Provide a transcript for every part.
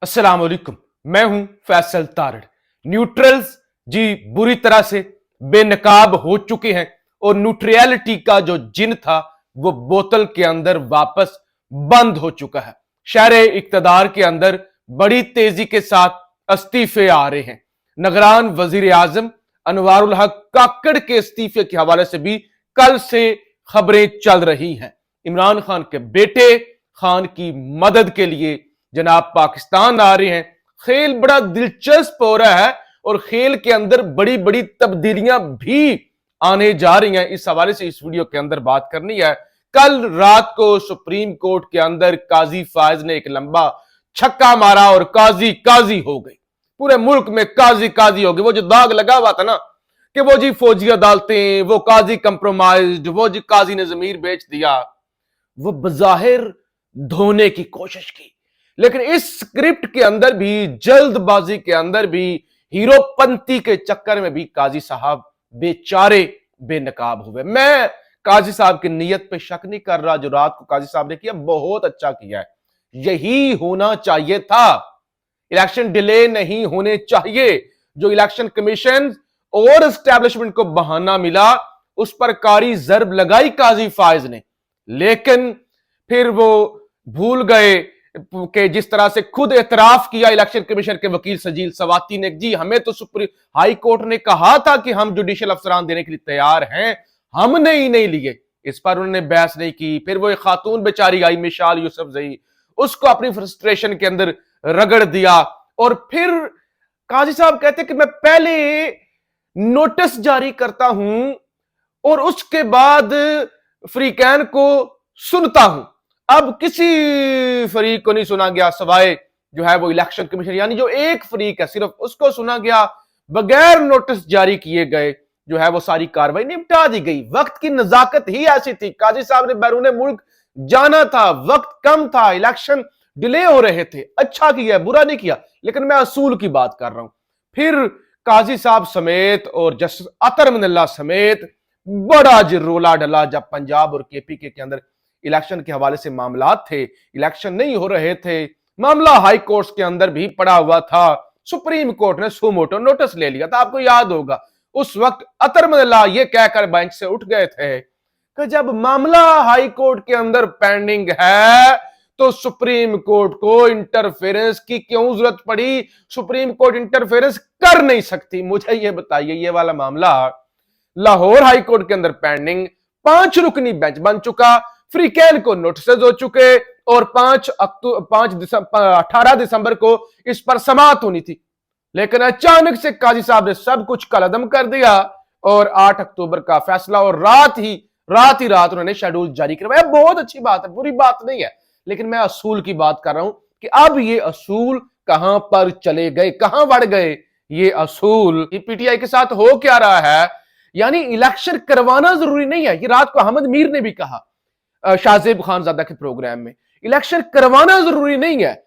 अस्सलाम वालेकुम। मैं हूं फैसल तारड़। न्यूट्रल्स जी बुरी तरह से बेनकाब हो चुके हैं और न्यूट्रियलिटी का जो जिन था वो बोतल के अंदर वापस बंद हो चुका है। शहरे इक्तदार के अंदर बड़ी तेजी के साथ इस्तीफे आ रहे हैं। निगरान वजीर आजम अनवारुल हक काकड़ के इस्तीफे के हवाले से भी कल से खबरें चल रही हैं। इमरान खान के बेटे खान की मदद के लिए जनाब पाकिस्तान आ रहे हैं। खेल बड़ा दिलचस्प हो रहा है और खेल के अंदर बड़ी बड़ी तब्दीलियां भी आने जा रही हैं। इस हवाले से इस वीडियो के अंदर बात करनी है। कल रात को सुप्रीम कोर्ट के अंदर काजी फायज ने एक लंबा छक्का मारा और काजी काजी हो गई। पूरे मुल्क में काजी काजी हो गई। वो जो दाग लगा हुआ था ना कि वो जी फौजी अदालतें, वो काजी कंप्रोमाइज्ड, वो जी काजी ने जमीर बेच दिया, वो बजाहिर धोने की कोशिश की, लेकिन इस स्क्रिप्ट के अंदर भी, जल्दबाजी के अंदर भी, हीरोपंती के चक्कर में भी काजी साहब बेचारे बेनकाब हुए। मैं काजी साहब की नीयत पे शक नहीं कर रहा। जो रात को काजी साहब ने किया बहुत अच्छा किया है, यही होना चाहिए था। इलेक्शन डिले नहीं होने चाहिए। जो इलेक्शन कमीशन और एस्टैब्लिशमेंट को बहाना मिला उस पर कारी जर्ब लगाई काजी फायज ने, लेकिन फिर वो भूल गए कि जिस तरह से खुद एतराफ किया इलेक्शन कमीशन के वकील सजील सवाती ने, जी हमें तो सुप्रीम हाई कोर्ट ने कहा था कि हम जुडिशियल अफसरान देने के लिए तैयार हैं, हमने ही नहीं लिए। इस पर उन्होंने बहस नहीं की। फिर वो एक खातून बेचारी आई मिशाल यूसुफजई, उसको अपनी फ्रस्ट्रेशन के अंदर रगड़ दिया और फिर काजी साहब कहते कि मैं पहले नोटिस जारी करता हूं और उसके बाद फ्रीकैन को सुनता हूं। अब किसी फरीक को नहीं सुना गया सवाए जो है वो इलेक्शन कमीशन, यानी जो एक फरीक है सिर्फ उसको सुना गया। बगैर नोटिस जारी किए गए जो है वो सारी कार्रवाई निपटा दी गई। वक्त की नजाकत ही ऐसी थी। काजी साहब ने बैरून मुल्क जाना था, वक्त कम था, इलेक्शन डिले हो रहे थे। अच्छा किया, बुरा नहीं किया, लेकिन मैं असूल की बात कर रहा हूं। फिर काजी साहब समेत और जस्टिस अतर मिनल्ला समेत बड़ा जिरोला डला जब पंजाब और केपीके के अंदर इलेक्शन के हवाले से मामला थे। इलेक्शन नहीं हो रहे थे, मामला हाई कोर्ट के अंदर भी पड़ा हुआ था। सुप्रीम कोर्ट ने सुमोटो नोटिस ले लिया था। आपको याद होगा उस वक्त अतर मिनल्ला ये कहकर बेंच से उठ गए थे कि जब मामला हाई कोर्ट के अंदर पेंडिंग है तो सुप्रीम कोर्ट को इंटरफेरेंस की क्यों जरूरत पड़ी? सुप्रीम कोर्ट इंटरफेरेंस कर नहीं सकती। मुझे ये बताइए, ये वाला मामला लाहौर हाई कोर्ट के अंदर पेंडिंग, 5 रुकनी बेंच बन चुका, फ्रीकैन को नोटिस हो चुके और 18 दिसंबर को इस पर समाअत होनी थी। लेकिन अचानक से काजी साहब ने सब कुछ कलअदम कर दिया और 8 अक्टूबर का फैसला और रात उन्होंने शेड्यूल जारी करवाया। बहुत अच्छी बात है, बुरी बात नहीं है, लेकिन मैं असूल की बात कर रहा हूं कि अब ये असूल कहां पर चले गए, कहां बढ़ गए ये असूल। पीटीआई के साथ हो क्या रहा है? यानी इलेक्शन करवाना जरूरी नहीं है। ये रात को अहमद मीर ने भी कहा शाहजेब खानजादा के प्रोग्राम में, इलेक्शन करवाना जरूरी नहीं है,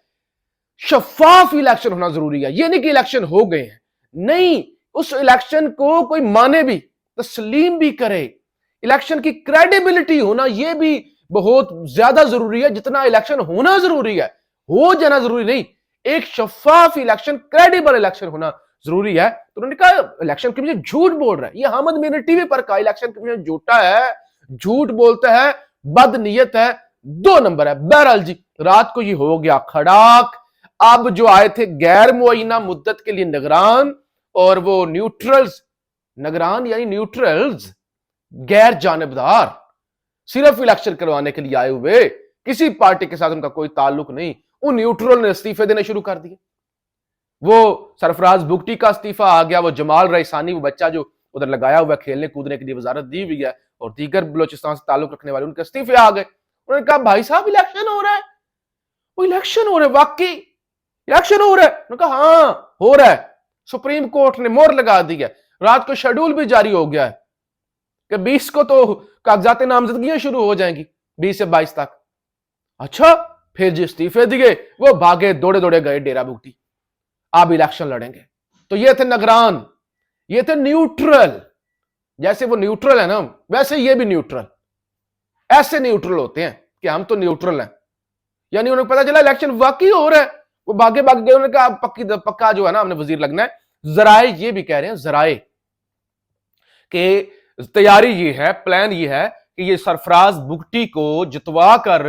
शफाफ इलेक्शन होना जरूरी है। ये नहीं कि इलेक्शन हो गए हैं, नहीं, उस इलेक्शन को कोई माने भी, तस्लीम भी करे। इलेक्शन की क्रेडिबिलिटी होना यह भी बहुत ज्यादा जरूरी है जितना इलेक्शन होना जरूरी है। हो जाना जरूरी नहीं, एक शफाफ इलेक्शन, क्रेडिबल इलेक्शन होना जरूरी है। तो उन्होंने कहा इलेक्शन कमीशन झूठ बोल रहा है। ये अहमद मीर ने टीवी पर कहा इलेक्शन कमीशन झूठा है, झूठ बोलता है, बदनीयत है, 2 नंबर है। बहरहाल जी रात को ये हो गया खड़ाक। अब जो आए थे गैर मुअय्यना मुद्दत के लिए निगरान और वो न्यूट्रल्स, निगरान यानी न्यूट्रल्स, गैर जानबदार, सिर्फ इलेक्शन करवाने के लिए आए हुए, किसी पार्टी के साथ उनका कोई ताल्लुक नहीं, उन न्यूट्रल ने इस्तीफे देने शुरू कर दिए। वो सरफराज बुगटी का इस्तीफा आ गया, वो जमाल रईसानी, वो बच्चा जो उधर लगाया हुआ खेलने कूदने के लिए वजारत दी हुई है, और दीगर बलोचिस्तान से ताल्लुक रखने वाले, उनके इस्तीफे आ गए। उन्होंने कहा भाई साहब इलेक्शन हो रहा है, वो इलेक्शन हो रहा है, वाकई इलेक्शन हो रहा है। उन्होंने कहा हाँ हो रहा है, सुप्रीम कोर्ट ने मोहर लगा दी है, रात को शेड्यूल भी जारी हो गया है कि 20 को तो कागजात नामजदगियां शुरू हो जाएंगी, 20 से 22 तक। अच्छा, फिर जो इस्तीफे दिए वो भागे, दौड़े दौड़े गए डेरा बुगटी, अब इलेक्शन लड़ेंगे। तो ये थे निगरान, ये थे न्यूट्रल। जैसे वो न्यूट्रल है ना, वैसे ये भी न्यूट्रल। ऐसे न्यूट्रल होते हैं कि हम तो न्यूट्रल हैं, यानी उन्हें पता चला इलेक्शन वाकई हो रहा है, वो भागे भागे गए, उन्होंने कहा पक्का जो है ना हमने वजीर लगना है। जराए ये भी कह रहे हैं, जराए कि तैयारी ये है, प्लान ये है कि ये सरफराज बुगटी को जितवा कर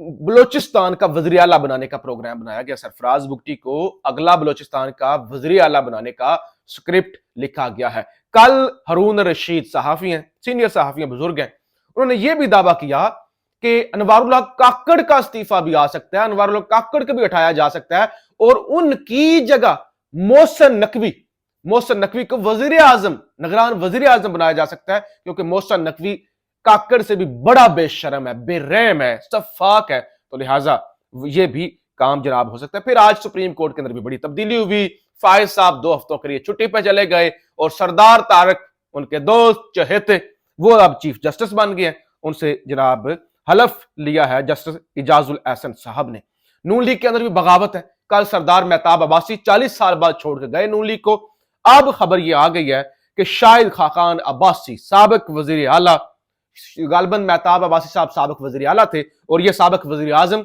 बलोचिस्तान का वज़ीर आला बनाने का प्रोग्राम बनाया गया। सरफराज बुगटी को अगला बलोचिस्तान का वज़ीर आला बनाने का स्क्रिप्ट लिखा गया है। कल हारून रशीद सहाफी हैं, सीनियर सहाफी हैं, बुजुर्ग हैं, उन्होंने यह भी दावा किया कि अनवारुल्लाह काकड़ का इस्तीफा भी आ सकता है, अनवारुल्लाह काकड़ को भी उठाया जा सकता है और उनकी जगह मोहसिन नकवी को वजीर आजम, निगरान वजीर आजम बनाया जा सकता है, क्योंकि मोहसिन नकवी काकड़ से भी बड़ा बेशरम है, बेरहम है, सफाक है, तो लिहाजा यह भी काम जनाब हो सकता है। फिर आज सुप्रीम कोर्ट के अंदर भी बड़ी तब्दीली हुई। फायज साहब 2 हफ्तों के लिए छुट्टी पर चले गए और सरदार तारक, उनके दोस्त चहेते, वो अब चीफ जस्टिस बन गए हैं। उनसे जनाब हलफ लिया है जस्टिस इजाजुल एहसन साहब ने। नून लीग के अंदर भी बगावत है। कल सरदार मेहताब अब्बासी 40 साल बाद छोड़ के गए नून लीग को। अब खबर यह आ गई है कि शाहिद खाकान अब्बासी, साबिक वजीर आला, गालबन मेहताब अब्बासी साहब साबिक वजीर आला थे और यह साबिक वजीर आजम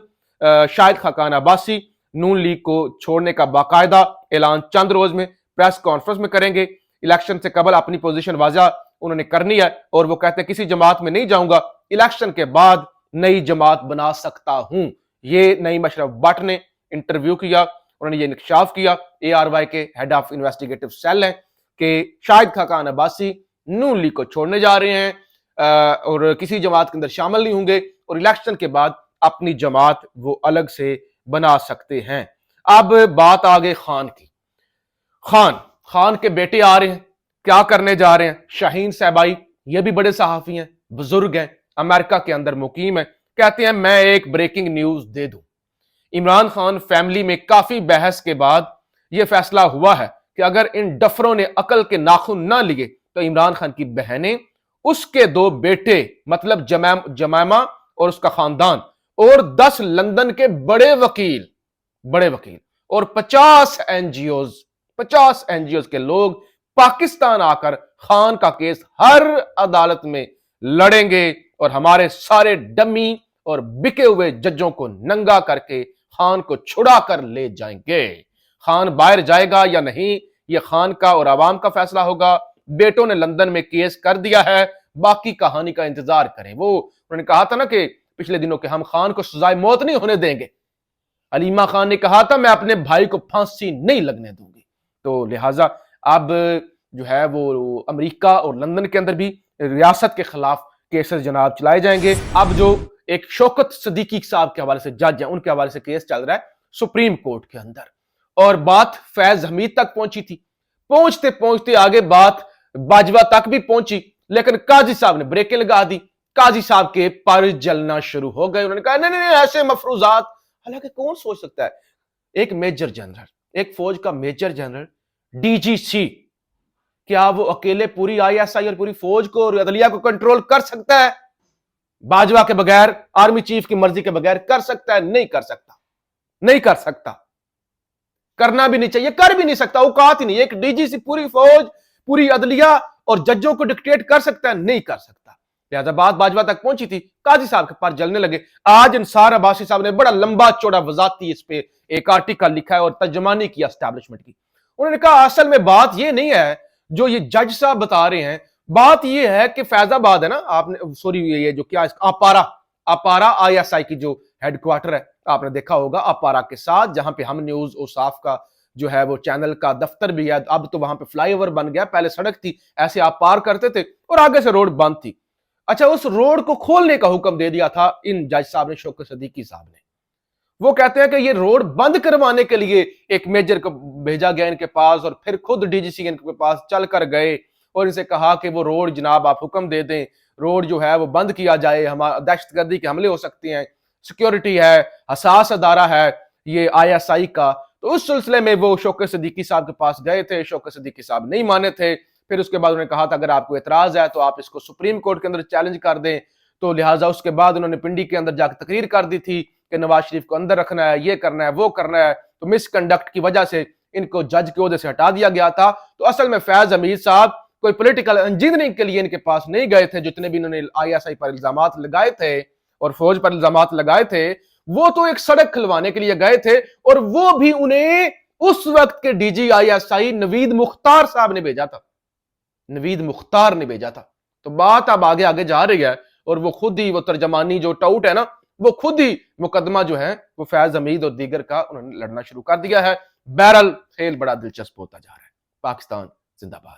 शाहिद खाकान अब्बासी नून लीग को छोड़ने का बाकायदा ऐलान चंद रोज में प्रेस कॉन्फ्रेंस में करेंगे। इलेक्शन से कबल अपनी पोजीशन वाजा उन्होंने करनी है और वो कहते हैं किसी जमात में नहीं जाऊंगा, इलेक्शन के बाद नई जमात बना सकता हूं। ये नईम अशरफ भट्ट ने इंटरव्यू किया, उन्होंने ये इंकशाफ किया, ARY के हेड ऑफ इन्वेस्टिगेटिव सेल हैं कि शाहिद खाकान अब्बासी नून लीग को छोड़ने जा रहे हैं और किसी जमात के अंदर शामिल नहीं होंगे और इलेक्शन के बाद अपनी जमात वो अलग से बना सकते हैं। अब बात आ गई खान की। खान के बेटे आ रहे हैं, क्या करने जा रहे हैं? शाहीन सहबाई, ये भी बड़े सहाफी हैं, बुजुर्ग हैं, अमेरिका के अंदर मुकीम है, कहते हैं मैं एक ब्रेकिंग न्यूज दे दूं। इमरान खान फैमिली में काफी बहस के बाद यह फैसला हुआ है कि अगर इन डफरों ने अकल के नाखून ना लिए तो इमरान खान की बहनें, उसके 2 बेटे मतलब जमामा और उसका खानदान और 10 लंदन के बड़े वकील और 50 एनजीओज के लोग पाकिस्तान आकर खान का केस हर अदालत में लड़ेंगे और हमारे सारे डमी और बिके हुए जजों को नंगा करके खान को छुड़ा कर ले जाएंगे। खान बाहर जाएगा या नहीं, यह खान का और आवाम का फैसला होगा। बेटों ने लंदन में केस कर दिया है, बाकी कहानी का इंतजार करें। वो उन्होंने कहा था ना कि पिछले दिनों के हम खान को सजाए मौत नहीं होने देंगे। अलीमा खान ने कहा था मैं अपने भाई को फांसी नहीं लगने दूंगी। तो लिहाजा अब जो है वो अमेरिका और लंदन के अंदर भी रियासत के खिलाफ केसेस जनाब चलाए जाएंगे। अब जो एक शौकत सदीकी साहब के हवाले से जज है, उनके हवाले से केस चल रहा है सुप्रीम कोर्ट के अंदर और बात फैज हमीद तक पहुंची थी। पहुंचते पहुंचते आगे बात बाजवा तक भी पहुंची, लेकिन काजी साहब ने ब्रेकें लगा दी। काजी साहब के पर जलना शुरू हो गए। उन्होंने कहा नहीं ऐसे मफरूजात, हालांकि कौन सोच सकता है एक मेजर जनरल, एक फौज का मेजर जनरल, DGC, क्या वो अकेले पूरी ISI और पूरी फौज को और अदलिया को कंट्रोल कर सकता है? बाजवा के बगैर, आर्मी चीफ की मर्जी के बगैर कर सकता है? नहीं कर सकता, करना भी नहीं चाहिए, कर भी नहीं सकता, औकात ही नहीं। एक DGC पूरी फौज, पूरी अदलिया और जजों को डिक्टेट कर सकता है? नहीं कर सकता। लिहाजा बात बाजवा तक पहुंची थी, काजी साहब के पर जलने लगे। आज इंसार अब्बासी साहब ने बड़ा लंबा चौड़ा वजाती इस पे एक आर्टिकल लिखा है और तर्जमानी किया एस्टैब्लिशमेंट की। उन्होंने कहा असल में बात यह नहीं है जो ये जज साहब बता रहे हैं, बात यह है कि फैजाबाद है ना, आपने सॉरी ये जो क्या अपारा ISI की जो हेडक्वार्टर है, आपने देखा होगा अपारा के साथ, जहां पे हम न्यूज ओसाफ का जो है वो चैनल का दफ्तर भी है। अब तो वहां पे फ्लाईओवर बन गया, पहले सड़क थी, ऐसे आप पार करते थे और आगे से रोड बंद थी। अच्छा, उस रोड को खोलने का हुक्म दे दिया था इन जज साहब ने, शौकत सदीकी साहब ने। वो कहते हैं कि ये रोड बंद करवाने के लिए एक मेजर को भेजा गया इनके पास और फिर खुद DGC इनके पास चल कर गए और इनसे कहा कि वो रोड जनाब आप हुक्म दे दें, रोड जो है वो बंद किया जाए, हमारा दहशतगर्दी के हमले हो सकते हैं, सिक्योरिटी है, हसास अदारा है ये ISI का। तो उस सिलसिले में वो शौकत सदीकी साहब के पास गए थे, शौकत सदीकी साहब नहीं माने थे। फिर उसके बाद उन्होंने कहा था अगर आपको एतराज है तो आप इसको सुप्रीम कोर्ट के अंदर चैलेंज कर दें। तो लिहाजा उसके बाद उन्होंने पिंडी के अंदर जाकर तकरीर कर दी थी कि नवाज शरीफ को अंदर रखना है, ये करना है, वो करना है। तो मिसकंडक्ट की वजह से इनको जज के ओहदे से हटा दिया गया था। तो असल में फैज हमीद साहब कोई पॉलिटिकल इंजीनियरिंग के लिए इनके पास नहीं गए थे। जितने भी इन्होंने ISI पर इल्जामात लगाए थे और फौज पर इल्जामात लगाए थे, वो तो एक सड़क खुलवाने के लिए गए थे और वो भी उन्हें उस वक्त के DGISI नवीद मुख्तार साहब ने भेजा था। नवीद मुख्तार ने भेजा था। तो बात अब आगे आगे जा रही है और वो खुद ही वो तर्जमानी जो टाउट है ना, वो खुद ही मुकदमा जो है वो फैज हमीद और दीगर का उन्होंने लड़ना शुरू कर दिया है। बहरहाल खेल बड़ा दिलचस्प होता जा रहा है। पाकिस्तान जिंदाबाद।